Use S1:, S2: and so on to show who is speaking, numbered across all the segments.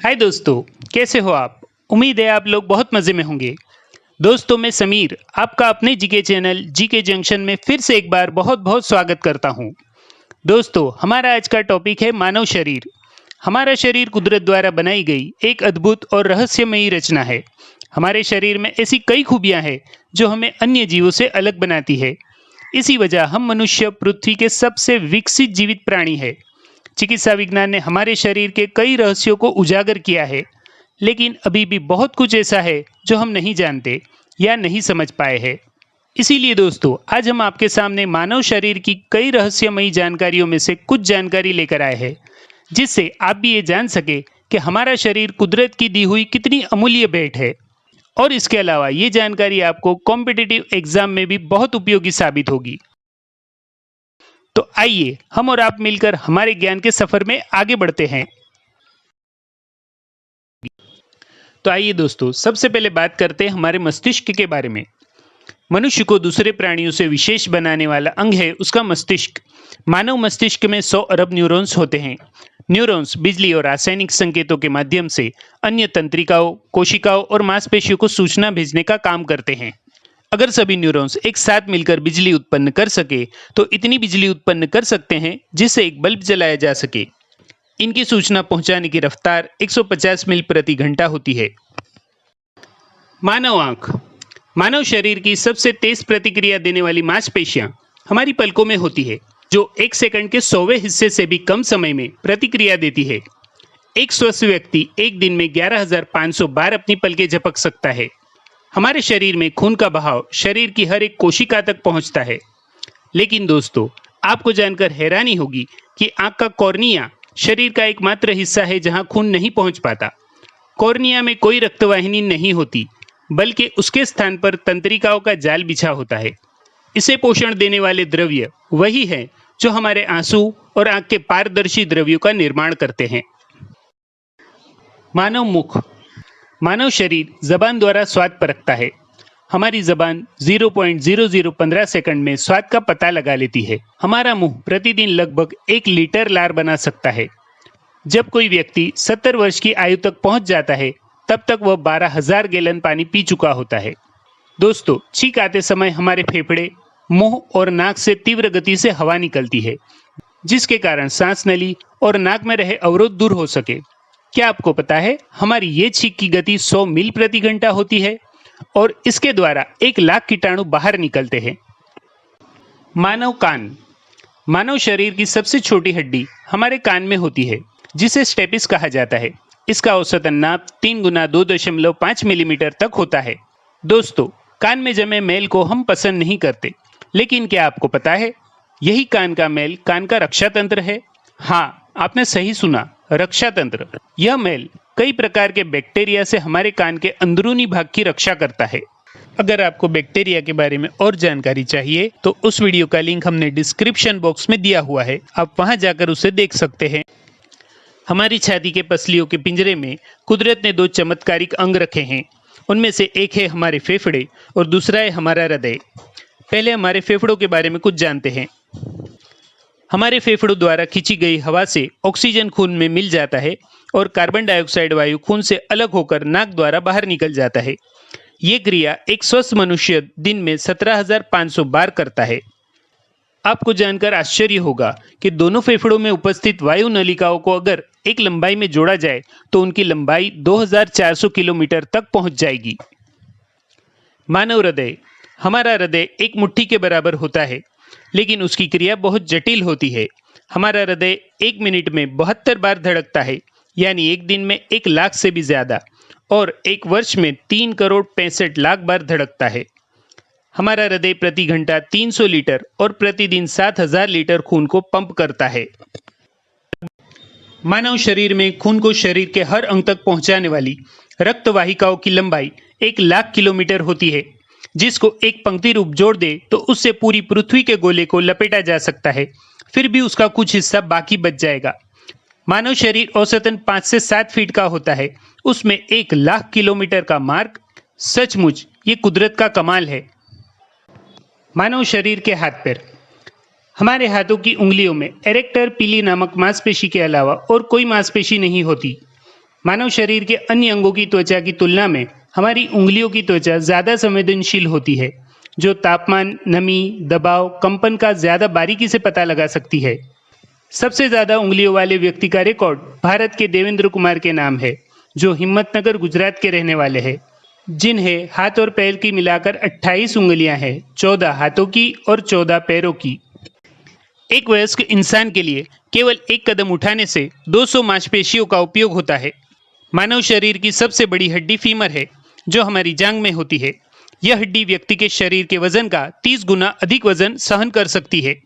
S1: हाय दोस्तों, कैसे हो आप? उम्मीद है आप लोग बहुत मज़े में होंगे। दोस्तों, मैं समीर आपका अपने जीके चैनल जीके जंक्शन में फिर से एक बार बहुत बहुत स्वागत करता हूं। दोस्तों, हमारा आज का टॉपिक है मानव शरीर। हमारा शरीर कुदरत द्वारा बनाई गई एक अद्भुत और रहस्यमयी रचना है। हमारे शरीर में ऐसी कई खूबियां हैं जो हमें अन्य जीवों से अलग बनाती है। इसी वजह हम मनुष्य पृथ्वी के सबसे विकसित जीवित प्राणी है। चिकित्सा विज्ञान ने हमारे शरीर के कई रहस्यों को उजागर किया है, लेकिन अभी भी बहुत कुछ ऐसा है जो हम नहीं जानते या नहीं समझ पाए हैं। इसीलिए दोस्तों, आज हम आपके सामने मानव शरीर की कई रहस्यमयी जानकारियों में से कुछ जानकारी लेकर आए हैं, जिससे आप भी ये जान सके कि हमारा शरीर कुदरत की दी हुई कितनी अमूल्य भेंट है। और इसके अलावा ये जानकारी आपको कॉम्पिटिटिव एग्जाम में भी बहुत उपयोगी साबित होगी। तो आइए हम और आप मिलकर हमारे ज्ञान के सफर में आगे बढ़ते हैं। तो आइए दोस्तों, सबसे पहले बात करते हैं हमारे मस्तिष्क के बारे में। मनुष्य को दूसरे प्राणियों से विशेष बनाने वाला अंग है उसका मस्तिष्क। मानव मस्तिष्क में 100 अरब न्यूरॉन्स होते हैं। न्यूरॉन्स बिजली और रासायनिक संकेतों के माध्यम से अन्य तंत्रिकाओं, कोशिकाओं और मांसपेशियों को सूचना भेजने का काम करते हैं। अगर सभी न्यूरॉन्स एक साथ मिलकर बिजली उत्पन्न कर सके तो इतनी बिजली उत्पन्न कर सकते हैं जिससे एक बल्ब जलाया जा सके। इनकी सूचना पहुंचाने की रफ्तार 150 मील प्रति घंटा होती है। मानव आंख। मानव शरीर की सबसे तेज प्रतिक्रिया देने वाली मांसपेशियां हमारी पलकों में होती है, जो 1 सेकंड के 100वें हिस्से से भी कम समय में प्रतिक्रिया देती है। एक स्वस्थ व्यक्ति एक दिन में 11,500 बार अपनी पलकें झपक सकता है। हमारे शरीर में खून का बहाव शरीर की हर एक कोशिका तक पहुंचता है। लेकिन दोस्तों, आपको जानकर हैरानी होगी कि आंख का कॉर्निया शरीर का एकमात्र हिस्सा है जहां खून नहीं पहुंच पाता। कॉर्निया में कोई रक्तवाहिनी नहीं होती, बल्कि उसके स्थान पर तंत्रिकाओं का जाल बिछा होता है। इसे पोषण देने वाले द्रव्य वही है जो हमारे आंसू और आंख के पारदर्शी द्रव्यों का निर्माण करते हैं। मानव मुख। मानव शरीर जबान द्वारा स्वाद परखता है। हमारी जबान 0.0015 सेकंड में स्वाद का पता लगा लेती है। हमारा मुंह प्रतिदिन लगभग 1 लीटर लार बना सकता है। जब कोई व्यक्ति 70 वर्ष की आयु तक पहुंच जाता है, तब तक वह 12,000 गैलन पानी पी चुका होता है। दोस्तों, छींक आते समय हमारे फेफड़े, मुंह और नाक से तीव्र गति से हवा निकलती है, जिसके कारण सांस नली और नाक में रहे अवरोध दूर हो सके। क्या आपको पता है हमारी ये छींक की गति 100 मील प्रति घंटा होती है और इसके द्वारा 1 लाख कीटाणु बाहर निकलते हैं। मानव कान। मानव शरीर की सबसे छोटी हड्डी हमारे कान में होती है, जिसे स्टेपिस कहा जाता है। इसका औसतन नाप 3 गुना 2.5 मिलीमीटर तक होता है। दोस्तों, कान में जमे मैल को हम पसंद नहीं करते, लेकिन क्या आपको पता है यही कान का मैल कान का रक्षा तंत्र है? हाँ, आपने सही सुना, रक्षा तंत्र। यह मैल कई प्रकार के बैक्टीरिया से हमारे कान के अंदरूनी भाग की रक्षा करता है। अगर आपको बैक्टीरिया के बारे में और जानकारी चाहिए तो उस वीडियो का लिंक हमने डिस्क्रिप्शन बॉक्स में दिया हुआ है, आप वहां जाकर उसे देख सकते हैं। हमारी छाती के पसलियों के पिंजरे में कुदरत ने 2 चमत्कारिक अंग रखे हैं। उनमें से एक है हमारे फेफड़े और दूसरा है हमारा हृदय। पहले हमारे फेफड़ों के बारे में कुछ जानते हैं। हमारे फेफड़ों द्वारा खींची गई हवा से ऑक्सीजन खून में मिल जाता है और कार्बन डाइऑक्साइड वायु खून से अलग होकर नाक द्वारा बाहर निकल जाता है। ये क्रिया एक स्वस्थ मनुष्य दिन में 17,500 बार करता है। आपको जानकर आश्चर्य होगा कि दोनों फेफड़ों में उपस्थित वायु नलिकाओं को अगर एक लंबाई में जोड़ा जाए तो उनकी लंबाई 2,400 किलोमीटर तक पहुंच जाएगी। मानव हृदय। हमारा हृदय एक मुट्ठी के बराबर होता है, लेकिन उसकी क्रिया बहुत जटिल होती है। हमारा हृदय 1 मिनट में 72 बार धड़कता है, यानी एक दिन में 1 लाख से भी ज्यादा, और एक वर्ष में 3 करोड़ 65 लाख बार धड़कता है। हमारा हृदय प्रति घंटा 300 लीटर और प्रतिदिन 7,000 लीटर खून को पंप करता है। मानव शरीर में खून को शरीर के हर अंग तक पहुंचाने वाली रक्त वाहिकाओं की लंबाई 1 लाख किलोमीटर होती है, जिसको एक पंक्ति रूप जोड़ दे तो उससे पूरी पृथ्वी के गोले को लपेटा जा सकता है, फिर भी उसका कुछ हिस्सा बाकी बच जाएगा। मानव शरीर औसतन 5 से 7 फीट का होता है, उसमें 1 लाख किलोमीटर का मार्ग। सचमुच ये कुदरत का कमाल है। मानव शरीर के हाथ पैर। हमारे हाथों की उंगलियों में एरेक्टर पीली नामक मांसपेशी के अलावा और कोई मांसपेशी नहीं होती। मानव शरीर के अन्य अंगों की त्वचा की तुलना में हमारी उंगलियों की त्वचा ज्यादा संवेदनशील होती है, जो तापमान, नमी, दबाव, कंपन का ज्यादा बारीकी से पता लगा सकती है। सबसे ज्यादा उंगलियों वाले व्यक्ति का रिकॉर्ड भारत के देवेंद्र कुमार के नाम है, जो हिम्मतनगर, गुजरात के रहने वाले हैं, जिन्हें हाथ और पैर की मिलाकर 28 उंगलियां हैं, 14 हाथों की और 14 पैरों की। एक वयस्क इंसान के लिए केवल एक कदम उठाने से 200 मांसपेशियों का उपयोग होता है। मानव शरीर की सबसे बड़ी हड्डी फीमर है, जो हमारी जांघ में होती है। यह हड्डी व्यक्ति के शरीर के वजन का 30 गुना अधिक वजन सहन कर सकती है।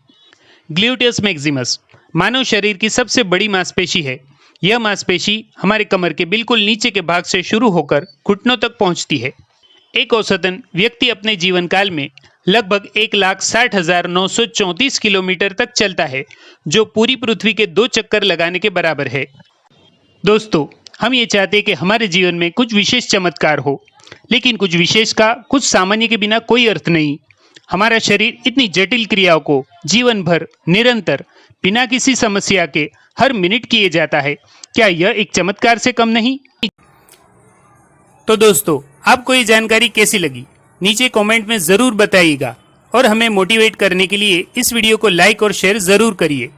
S1: ग्लूटियस मैक्सिमस मानव शरीर की सबसे बड़ी मांसपेशी है। यह मांसपेशी हमारे कमर के बिल्कुल नीचे के भाग से शुरू होकर घुटनों तक पहुंचती है। एक औसतन व्यक्ति अपने जीवन काल में लगभग 1,60,934 किलोमीटर तक चलता है, जो पूरी पृथ्वी के 2 चक्कर लगाने के बराबर है। दोस्तों, हम ये चाहते हैं कि हमारे जीवन में कुछ विशेष चमत्कार हो, लेकिन कुछ विशेष का कुछ सामान्य के बिना कोई अर्थ नहीं। हमारा शरीर इतनी जटिल क्रियाओं को जीवन भर निरंतर बिना किसी समस्या के हर मिनट किए जाता है। क्या यह एक चमत्कार से कम नहीं? तो दोस्तों, आपको ये जानकारी कैसी लगी? नीचे कमेंट में जरूर बताइएगा और हमें मोटिवेट करने के लिए इस वीडियो को लाइक और शेयर जरूर करिए।